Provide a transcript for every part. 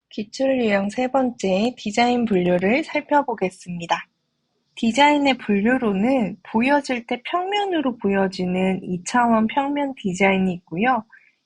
기출 유형 세 번째 디자인 분류를 살펴보겠습니다. 디자인의 분류로는 보여질 때 평면으로 보여지는 2차원 평면 디자인이 있고요.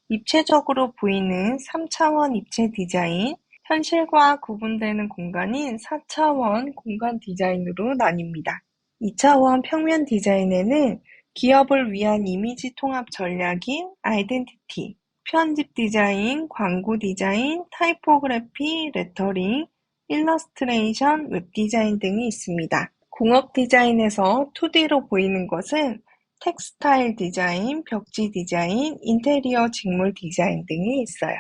입체적으로 보이는 3차원 입체 디자인, 현실과 구분되는 공간인 4차원 공간 디자인으로 나뉩니다. 2차원 평면 디자인에는 기업을 위한 이미지 통합 전략인 아이덴티티, 편집 디자인, 광고 디자인, 타이포그래피, 레터링, 일러스트레이션, 웹 디자인 등이 있습니다. 공업 디자인에서 2D로 보이는 것은 텍스타일 디자인, 벽지 디자인, 인테리어 직물 디자인 등이 있어요.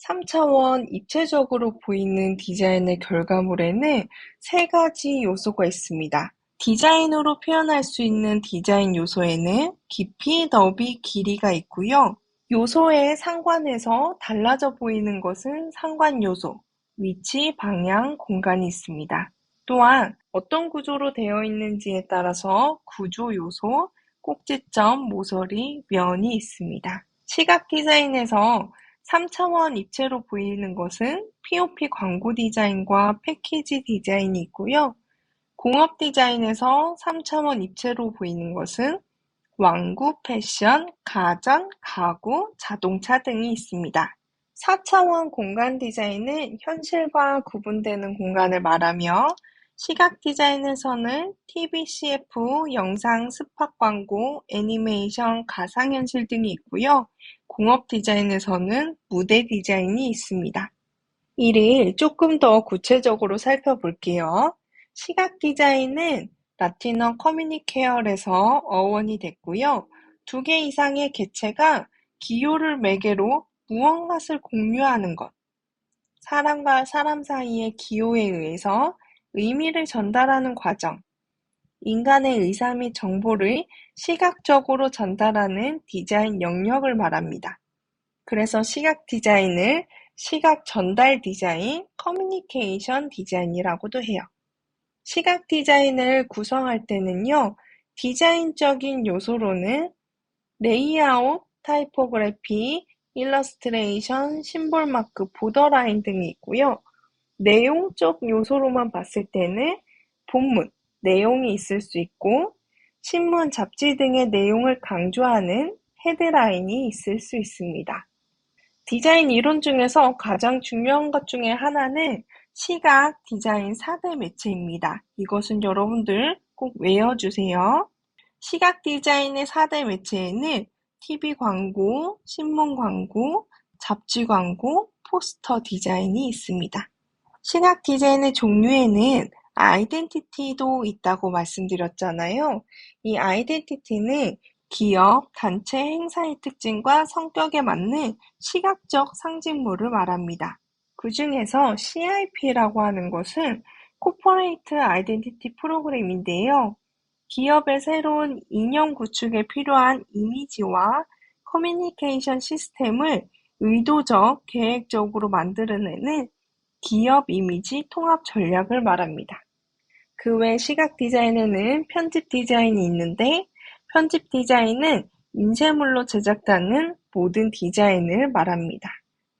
3차원 입체적으로 보이는 디자인의 결과물에는 세 가지 요소가 있습니다. 디자인으로 표현할 수 있는 디자인 요소에는 깊이, 너비, 길이가 있고요. 요소에 상관해서 달라져 보이는 것은 상관 요소, 위치, 방향, 공간이 있습니다. 또한 어떤 구조로 되어 있는지에 따라서 구조 요소, 꼭지점, 모서리, 면이 있습니다. 시각 디자인에서 3차원 입체로 보이는 것은 POP 광고 디자인과 패키지 디자인이 있고요. 공업 디자인에서 3차원 입체로 보이는 것은 왕구, 패션, 가전, 가구, 자동차 등이 있습니다. 4차원 공간 디자인은 현실과 구분되는 공간을 말하며 시각 디자인에서는 TV, CF, 영상, 스팟 광고, 애니메이션, 가상현실 등이 있고요. 공업 디자인에서는 무대 디자인이 있습니다. 이를 조금 더 구체적으로 살펴볼게요. 시각 디자인은 라틴어 커뮤니케어에서 어원이 됐고요. 2개 이상의 개체가 기호를 매개로 무언가를 공유하는 것, 사람과 사람 사이의 기호에 의해서 의미를 전달하는 과정, 인간의 의사 및 정보를 시각적으로 전달하는 디자인 영역을 말합니다. 그래서 시각 디자인을 시각 전달 디자인, 커뮤니케이션 디자인이라고도 해요. 시각 디자인을 구성할 때는요, 디자인적인 요소로는 레이아웃, 타이포그래피, 일러스트레이션, 심볼 마크, 보더라인 등이 있고요. 내용적 요소로만 봤을 때는 본문, 내용이 있을 수 있고 신문, 잡지 등의 내용을 강조하는 헤드라인이 있을 수 있습니다. 디자인 이론 중에서 가장 중요한 것 중에 하나는 시각 디자인 4대 매체입니다. 이것은 여러분들 꼭 외워주세요. 시각 디자인의 4대 매체에는 TV 광고, 신문 광고, 잡지 광고, 포스터 디자인이 있습니다. 시각 디자인의 종류에는 아이덴티티도 있다고 말씀드렸잖아요. 이 아이덴티티는 기업, 단체, 행사의 특징과 성격에 맞는 시각적 상징물을 말합니다. 그 중에서 CIP라고 하는 것은 코퍼레이트 아이덴티티 프로그램인데요. 기업의 새로운 이념 구축에 필요한 이미지와 커뮤니케이션 시스템을 의도적, 계획적으로 만들어내는 기업 이미지 통합 전략을 말합니다. 그 외 시각 디자인에는 편집 디자인이 있는데 편집 디자인은 인쇄물로 제작되는 모든 디자인을 말합니다.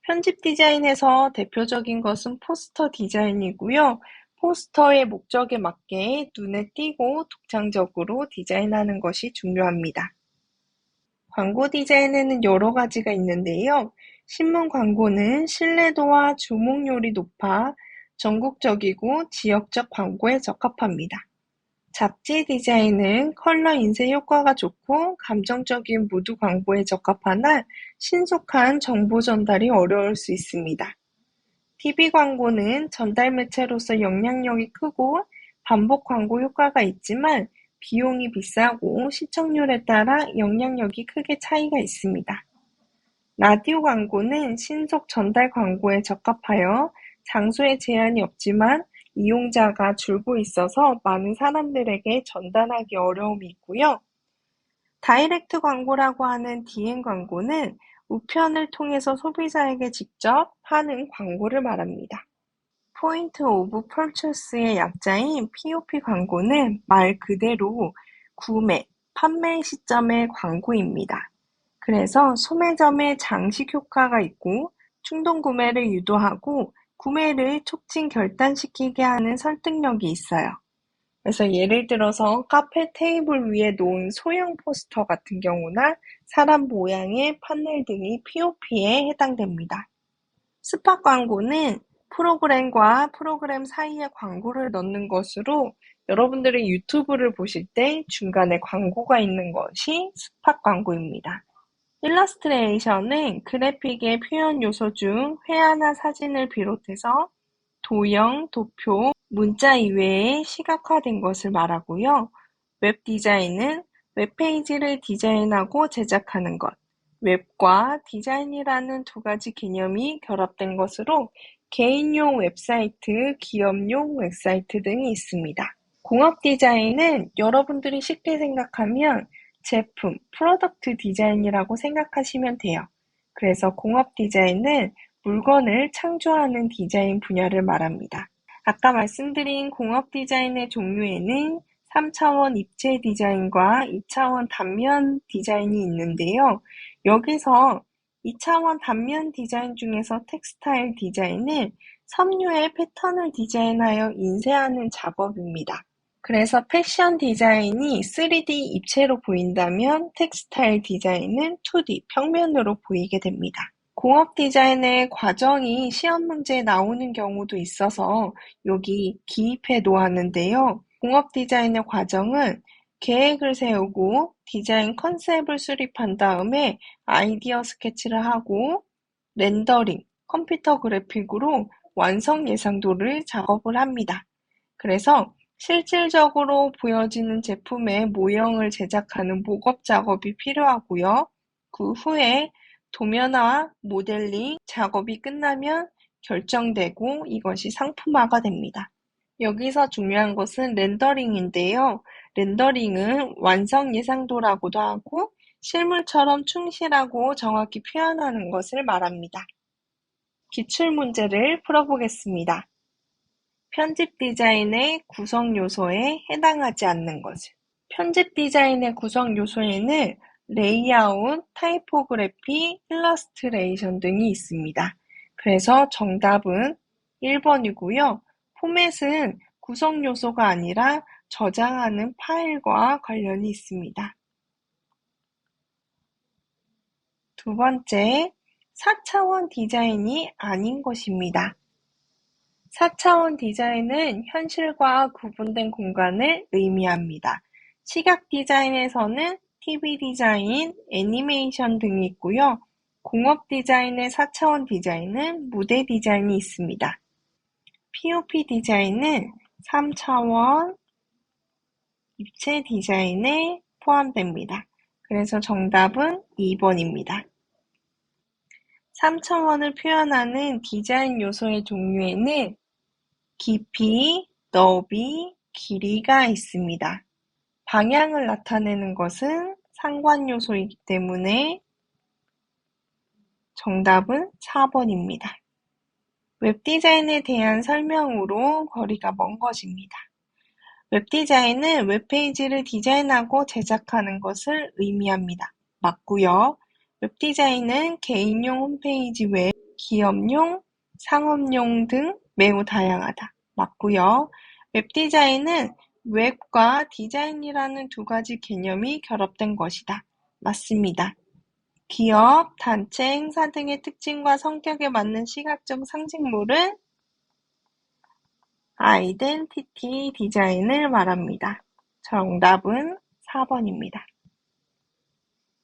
편집 디자인에서 대표적인 것은 포스터 디자인이고요. 포스터의 목적에 맞게 눈에 띄고 독창적으로 디자인하는 것이 중요합니다. 광고 디자인에는 여러 가지가 있는데요. 신문 광고는 신뢰도와 주목률이 높아 전국적이고 지역적 광고에 적합합니다. 잡지 디자인은 컬러 인쇄 효과가 좋고 감정적인 무드 광고에 적합하나 신속한 정보 전달이 어려울 수 있습니다. TV 광고는 전달 매체로서 영향력이 크고 반복 광고 효과가 있지만 비용이 비싸고 시청률에 따라 영향력이 크게 차이가 있습니다. 라디오 광고는 신속 전달 광고에 적합하여 장소에 제한이 없지만 이용자가 줄고 있어서 많은 사람들에게 전달하기 어려움이 있고요. 다이렉트 광고라고 하는 DM 광고는 우편을 통해서 소비자에게 직접 하는 광고를 말합니다. 포인트 오브 퍼체스의 약자인 POP 광고는 말 그대로 구매, 판매 시점의 광고입니다. 그래서 소매점에 장식 효과가 있고 충동 구매를 유도하고 구매를 촉진 결단시키게 하는 설득력이 있어요. 그래서 예를 들어서 카페 테이블 위에 놓은 소형 포스터 같은 경우나 사람 모양의 판넬 등이 POP에 해당됩니다. 스팟 광고는 프로그램과 프로그램 사이에 광고를 넣는 것으로 여러분들이 유튜브를 보실 때 중간에 광고가 있는 것이 스팟 광고입니다. 일러스트레이션은 그래픽의 표현 요소 중 회화나 사진을 비롯해서 도형, 도표, 문자 이외에 시각화된 것을 말하고요. 웹 디자인은 웹페이지를 디자인하고 제작하는 것, 웹과 디자인이라는 두 가지 개념이 결합된 것으로 개인용 웹사이트, 기업용 웹사이트 등이 있습니다. 공업 디자인은 여러분들이 쉽게 생각하면 제품, 프로덕트 디자인이라고 생각하시면 돼요. 그래서 공업 디자인은 물건을 창조하는 디자인 분야를 말합니다. 아까 말씀드린 공업 디자인의 종류에는 3차원 입체 디자인과 2차원 단면 디자인이 있는데요. 여기서 2차원 단면 디자인 중에서 텍스타일 디자인은 섬유의 패턴을 디자인하여 인쇄하는 작업입니다. 그래서 패션 디자인이 3D 입체로 보인다면 텍스타일 디자인은 2D 평면으로 보이게 됩니다. 공업 디자인의 과정이 시험 문제에 나오는 경우도 있어서 여기 기입해 놓았는데요. 공업 디자인의 과정은 계획을 세우고 디자인 컨셉을 수립한 다음에 아이디어 스케치를 하고 렌더링, 컴퓨터 그래픽으로 완성 예상도를 작업을 합니다. 그래서 실질적으로 보여지는 제품의 모형을 제작하는 목업 작업이 필요하고요. 그 후에 도면화, 모델링 작업이 끝나면 결정되고 이것이 상품화가 됩니다. 여기서 중요한 것은 렌더링인데요. 렌더링은 완성 예상도라고도 하고 실물처럼 충실하고 정확히 표현하는 것을 말합니다. 기출문제를 풀어보겠습니다. 편집 디자인의 구성 요소에 해당하지 않는 것은 편집 디자인의 구성 요소에는 레이아웃, 타이포그래피, 일러스트레이션 등이 있습니다. 그래서 정답은 1번이고요. 포맷은 구성 요소가 아니라 저장하는 파일과 관련이 있습니다. 두 번째, 4차원 디자인이 아닌 것입니다. 4차원 디자인은 현실과 구분된 공간을 의미합니다. 시각 디자인에서는 TV 디자인, 애니메이션 등이 있고요. 공업 디자인의 4차원 디자인은 무대 디자인이 있습니다. POP 디자인은 3차원 입체 디자인에 포함됩니다. 그래서 정답은 2번입니다. 3차원을 표현하는 디자인 요소의 종류에는 깊이, 너비, 길이가 있습니다. 방향을 나타내는 것은 상관 요소이기 때문에 정답은 4번입니다. 웹디자인에 대한 설명으로 거리가 먼 것입니다. 웹디자인은 웹페이지를 디자인하고 제작하는 것을 의미합니다. 맞고요. 웹디자인은 개인용 홈페이지 외 기업용, 상업용 등 매우 다양하다. 맞고요. 웹디자인은 웹과 디자인이라는 두 가지 개념이 결합된 것이다. 맞습니다. 기업, 단체, 행사 등의 특징과 성격에 맞는 시각적 상징물은 아이덴티티 디자인을 말합니다. 정답은 4번입니다.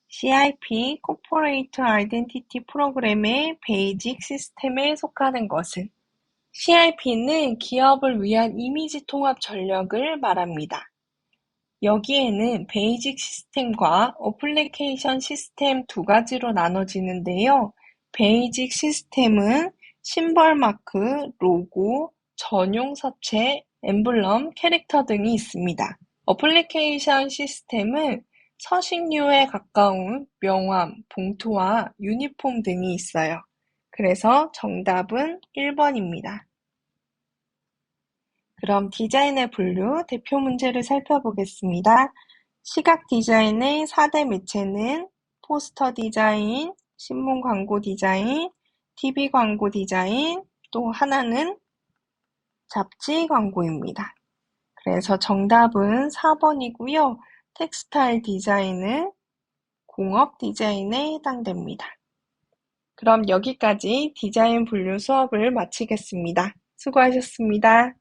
CIP, Corporate Identity 프로그램의 베이직 시스템에 속하는 것은 CIP는 기업을 위한 이미지 통합 전략을 말합니다. 여기에는 베이직 시스템과 어플리케이션 시스템 두 가지로 나눠지는데요. 베이직 시스템은 심벌 마크, 로고, 전용 서체, 엠블럼, 캐릭터 등이 있습니다. 어플리케이션 시스템은 서식류에 가까운 명함, 봉투와 유니폼 등이 있어요. 그래서 정답은 1번입니다. 그럼 디자인의 분류, 대표 문제를 살펴보겠습니다. 시각 디자인의 4대 매체는 포스터 디자인, 신문 광고 디자인, TV 광고 디자인, 또 하나는 잡지 광고입니다. 그래서 정답은 4번이고요. 텍스타일 디자인은 공업 디자인에 해당됩니다. 그럼 여기까지 디자인 분류 수업을 마치겠습니다. 수고하셨습니다.